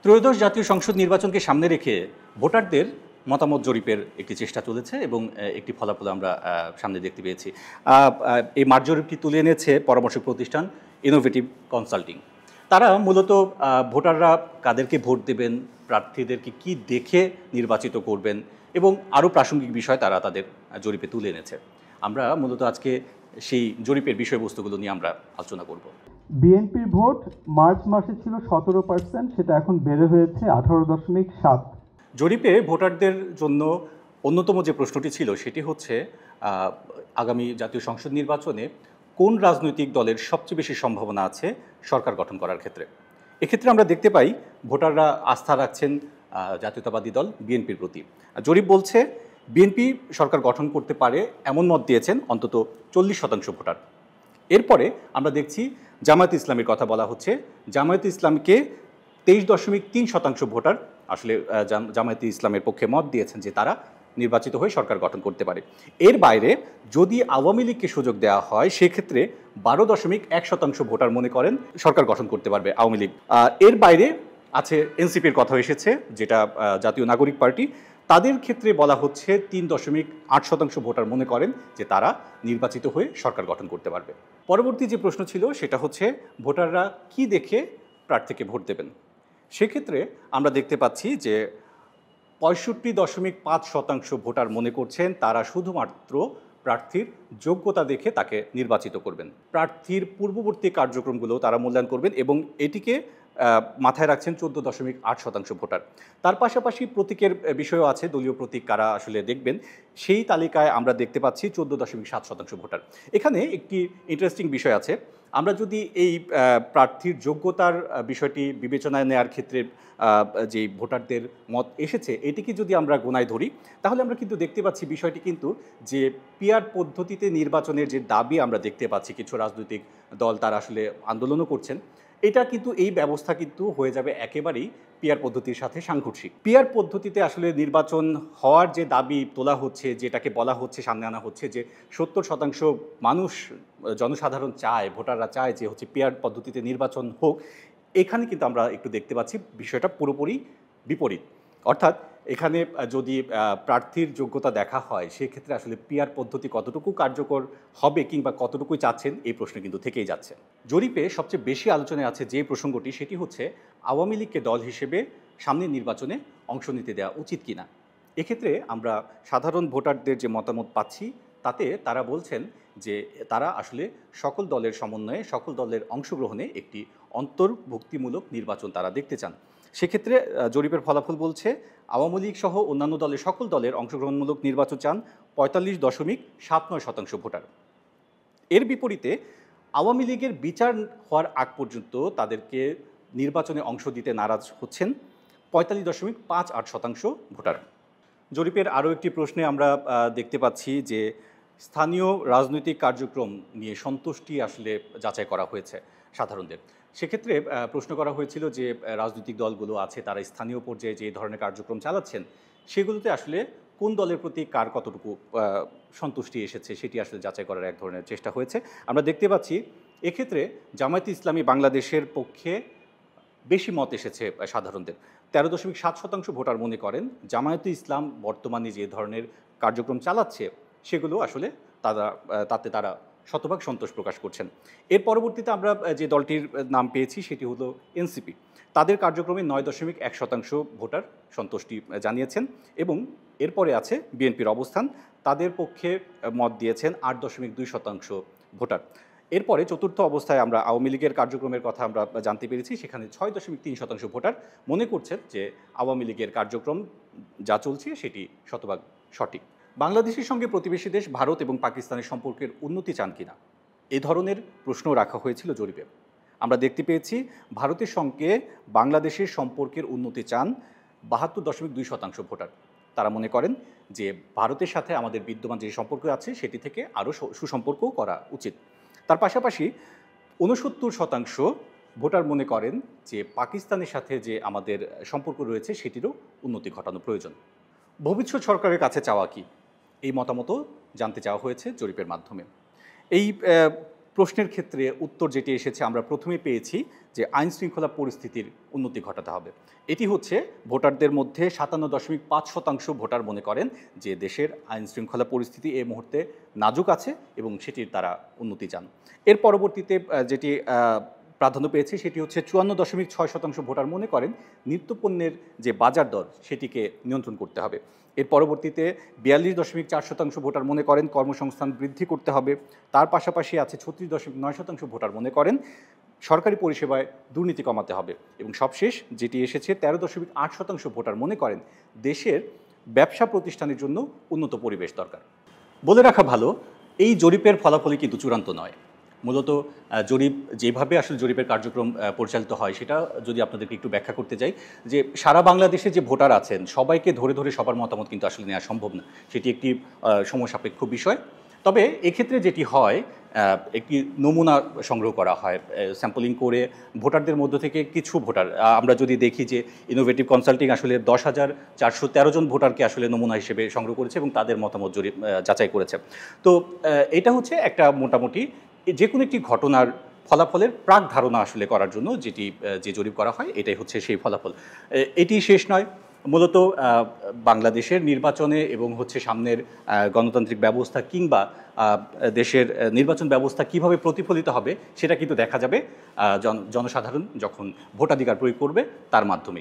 ত্রয়োদশ জাতীয় সংসদ নির্বাচনকে সামনে রেখে ভোটারদের মতামত জরিপের একটি চেষ্টা চলেছে এবং একটি ফলাফল আমরা সামনে দেখতে পেয়েছি। এই মাঠ জরিপটি তুলে এনেছে পরামর্শক প্রতিষ্ঠান ইনোভেটিভ কনসাল্টিং। তারা মূলত ভোটাররা কাদেরকে ভোট দেবেন, প্রার্থীদেরকে কি দেখে নির্বাচিত করবেন এবং আরও প্রাসঙ্গিক বিষয় তারা তাদের জরিপে তুলে এনেছে। আমরা মূলত আজকে সেই জরিপের বিষয়বস্তুগুলো নিয়ে আমরা আলোচনা করব। বিএনপির ভোট মার্চ মাসে ছিল 17%, সেটা এখন বেড়ে হয়েছে 18.7। জরিপে ভোটারদের জন্য অন্যতম যে প্রশ্নটি ছিল সেটি হচ্ছে আগামী জাতীয় সংসদ নির্বাচনে কোন রাজনৈতিক দলের সবচেয়ে বেশি সম্ভাবনা আছে সরকার গঠন করার ক্ষেত্রে। এক্ষেত্রে আমরা দেখতে পাই ভোটাররা আস্থা রাখছেন জাতীয়তাবাদী দল বিএনপির প্রতি। জরিপ বলছে বিএনপি সরকার গঠন করতে পারে এমন মত দিয়েছেন অন্তত 40% ভোটার। এরপরে আমরা দেখছি জামায়াতে ইসলামের কথা বলা হচ্ছে। জামায়াতে ইসলামকে 23.3% ভোটার আসলে জামায়াতে ইসলামের পক্ষে মত দিয়েছেন যে তারা নির্বাচিত হয়ে সরকার গঠন করতে পারে। এর বাইরে যদি আওয়ামী লীগকে সুযোগ দেওয়া হয় সেক্ষেত্রে 12.1% ভোটার মনে করেন সরকার গঠন করতে পারবে আওয়ামী লীগ। এর বাইরে আছে এনসিপির কথা এসেছে, যেটা জাতীয় নাগরিক পার্টি। তাদের ক্ষেত্রে বলা হচ্ছে 3.8% ভোটার মনে করেন যে তারা নির্বাচিত হয়ে সরকার গঠন করতে পারবে। পরবর্তী যে প্রশ্ন ছিল সেটা হচ্ছে ভোটাররা কি দেখে প্রার্থীকে ভোট দেবেন। সেক্ষেত্রে আমরা দেখতে পাচ্ছি যে 65.5% ভোটার মনে করছেন তারা শুধুমাত্র প্রার্থীর যোগ্যতা দেখে তাকে নির্বাচিত করবেন। প্রার্থীর পূর্ববর্তী কার্যক্রমগুলো তারা মূল্যায়ন করবেন এবং এটিকে মাথায় রাখছেন 14.8% ভোটার। তার পাশাপাশি প্রতীকের বিষয়ও আছে, দলীয় প্রতীক কারা আসলে দেখবেন সেই তালিকায় আমরা দেখতে পাচ্ছি 14.7% ভোটার। এখানে একটি ইন্টারেস্টিং বিষয় আছে। আমরা যদি এই প্রার্থীর যোগ্যতার বিষয়টি বিবেচনায় নেওয়ার ক্ষেত্রে যে ভোটারদের মত এসেছে এটিকে যদি আমরা গোনায় ধরি তাহলে আমরা কিন্তু দেখতে পাচ্ছি বিষয়টি কিন্তু যে পিআর পদ্ধতিতে নির্বাচনের যে দাবি আমরা দেখতে পাচ্ছি কিছু রাজনৈতিক দল তারা আসলে আন্দোলনও করছেন, এটা কিন্তু এই ব্যবস্থা কিন্তু হয়ে যাবে একেবারেই পিআর পদ্ধতির সাথে সাংঘর্ষিক। পিআর পদ্ধতিতে আসলে নির্বাচন হওয়ার যে দাবি তোলা হচ্ছে, যেটাকে বলা হচ্ছে, সামনে আনা হচ্ছে যে 70% মানুষ জনসাধারণ চায়, ভোটাররা চায় যে হচ্ছে পিআর পদ্ধতিতে নির্বাচন হোক, এখানে কিন্তু আমরা একটু দেখতে পাচ্ছি বিষয়টা পুরোপুরি বিপরীত। অর্থাৎ এখানে যদি প্রার্থীর যোগ্যতা দেখা হয় সেক্ষেত্রে আসলে পিআর পদ্ধতি কতটুকু কার্যকর হবে কিংবা কতটুকুই চাচ্ছেন এই প্রশ্ন কিন্তু থেকেই যাচ্ছে। জরিপে সবচেয়ে বেশি আলোচনায় আছে যে প্রসঙ্গটি সেটি হচ্ছে আওয়ামী লীগকে দল হিসেবে সামনের নির্বাচনে অংশ নিতে দেওয়া উচিত কিনা। এক্ষেত্রে আমরা সাধারণ ভোটারদের যে মতামত পাচ্ছি তাতে তারা বলছেন যে তারা আসলে সকল দলের সমন্বয়ে সকল দলের অংশগ্রহণে একটি অন্তর্ভুক্তিমূলক নির্বাচন তারা দেখতে চান। সেক্ষেত্রে জরিপের ফলাফল বলছে আওয়ামী লীগ সহ অন্যান্য দলের সকল দলের অংশগ্রহণমূলক নির্বাচন চান 45.79% ভোটার। এর বিপরীতে আওয়ামী লীগের বিচার হওয়ার আগ পর্যন্ত তাদেরকে নির্বাচনে অংশ দিতে নারাজ হচ্ছেন 45.58% ভোটার। জরিপের আরও একটি প্রশ্নে আমরা দেখতে পাচ্ছি যে স্থানীয় রাজনৈতিক কার্যক্রম নিয়ে সন্তুষ্টি আসলে যাচাই করা হয়েছে সাধারণদের। সেক্ষেত্রে প্রশ্ন করা হয়েছিল যে রাজনৈতিক দলগুলো আছে তারা স্থানীয় পর্যায়ে যে ধরনের কার্যক্রম চালাচ্ছেন সেগুলোতে আসলে কোন দলের প্রতি কার কতটুকু সন্তুষ্টি এসেছে সেটি আসলে যাচাই করার এক ধরনের চেষ্টা হয়েছে। আমরা দেখতে পাচ্ছি এক্ষেত্রে জামায়াতে ইসলামী বাংলাদেশের পক্ষে বেশি মত এসেছে সাধারণদের। 13.7% ভোটার মনে করেন জামায়াতে ইসলাম বর্তমানে যে ধরনের কার্যক্রম চালাচ্ছে সেগুলো আসলে তাতে তারা শতভাগ সন্তোষ প্রকাশ করছেন। এর পরবর্তীতে আমরা যে দলটির নাম পেয়েছি সেটি হলো এনসিপি। তাদের কার্যক্রমে 9.1% ভোটার সন্তুষ্টি জানিয়েছেন এবং এরপরে আছে বিএনপির অবস্থান, তাদের পক্ষে মত দিয়েছেন 8.2% ভোটার। এরপরে চতুর্থ অবস্থায় আমরা আওয়ামী লীগের কার্যক্রমের কথা আমরা জানতে পেরেছি, সেখানে 6.3% ভোটার মনে করছেন যে আওয়ামী লীগের কার্যক্রম যা চলছে সেটি শতভাগ সঠিক। বাংলাদেশের সঙ্গে প্রতিবেশী দেশ ভারত এবং পাকিস্তানের সম্পর্কের উন্নতি চান কিনা এ ধরনের প্রশ্ন রাখা হয়েছিল জরিপে। আমরা দেখতে পেয়েছি ভারতের সঙ্গে বাংলাদেশের সম্পর্কের উন্নতি চান 72.2% ভোটার। তারা মনে করেন যে ভারতের সাথে আমাদের বিদ্যমান যে সম্পর্ক আছে সেটি থেকে আরও সুসম্পর্ক করা উচিত। তার পাশাপাশি 69% ভোটার মনে করেন যে পাকিস্তানের সাথে যে আমাদের সম্পর্ক রয়েছে সেটিরও উন্নতি ঘটানো প্রয়োজন। ভবিষ্যৎ সরকারের কাছে চাওয়া কি এই মতামতও জানতে চাওয়া হয়েছে জরিপের মাধ্যমে। এই প্রশ্নের ক্ষেত্রে উত্তর যেটি এসেছে আমরা প্রথমে পেয়েছি যে আইন শৃঙ্খলা পরিস্থিতির উন্নতি ঘটাতে হবে। এটি হচ্ছে ভোটারদের মধ্যে 57.5% ভোটার মনে করেন যে দেশের আইন শৃঙ্খলা পরিস্থিতি এই মুহূর্তে নাজুক আছে এবং সেটির তারা উন্নতি চান। এর পরবর্তীতে যেটি প্রাধান্য পেয়েছে সেটি হচ্ছে 54.6% ভোটার মনে করেন নিত্যপণ্যের যে বাজার দর সেটিকে নিয়ন্ত্রণ করতে হবে। এর পরবর্তীতে 42.4% ভোটার মনে করেন কর্মসংস্থান বৃদ্ধি করতে হবে। তার পাশাপাশি আছে 36.9% ভোটার মনে করেন সরকারি পরিষেবায় দুর্নীতি কমাতে হবে এবং সবশেষ যেটি এসেছে 13.8% ভোটার মনে করেন দেশের ব্যবসা প্রতিষ্ঠানের জন্য উন্নত পরিবেশ দরকার। বলে রাখা ভালো, এই জরিপের ফলাফলই কিন্তু চূড়ান্ত নয়। মূলত জরিপ যেভাবে আসলে জরিপের কার্যক্রম পরিচালিত হয় সেটা যদি আপনাদেরকে একটু ব্যাখ্যা করতে যাই, যে সারা বাংলাদেশে যে ভোটার আছেন সবাইকে ধরে ধরে সবার মতামত কিন্তু আসলে নেওয়া সম্ভব না, সেটি একটি সময় সাপেক্ষ বিষয়। তবে এক্ষেত্রে যেটি হয়, একটি নমুনা সংগ্রহ করা হয় স্যাম্পলিং করে ভোটারদের মধ্য থেকে কিছু ভোটার, আমরা যদি দেখি যে ইনোভেটিভ কনসাল্টিং আসলে 10,413 জন ভোটারকে আসলে নমুনা হিসেবে সংগ্রহ করেছে এবং তাদের মতামত জরিপ যাচাই করেছে। তো এটা হচ্ছে একটা মোটামুটি যে কোনো একটি ঘটনার ফলাফলের প্রাক ধারণা আসলে করার জন্য যে জরিপ করা হয় এটাই হচ্ছে সেই ফলাফল। এটি শেষ নয়, মূলত বাংলাদেশের নির্বাচনে এবং হচ্ছে সামনের গণতান্ত্রিক ব্যবস্থা কিংবা দেশের নির্বাচন ব্যবস্থা কিভাবে প্রতিফলিত হবে সেটা কিন্তু দেখা যাবে জনসাধারণ যখন ভোটাধিকার প্রয়োগ করবে তার মাধ্যমে।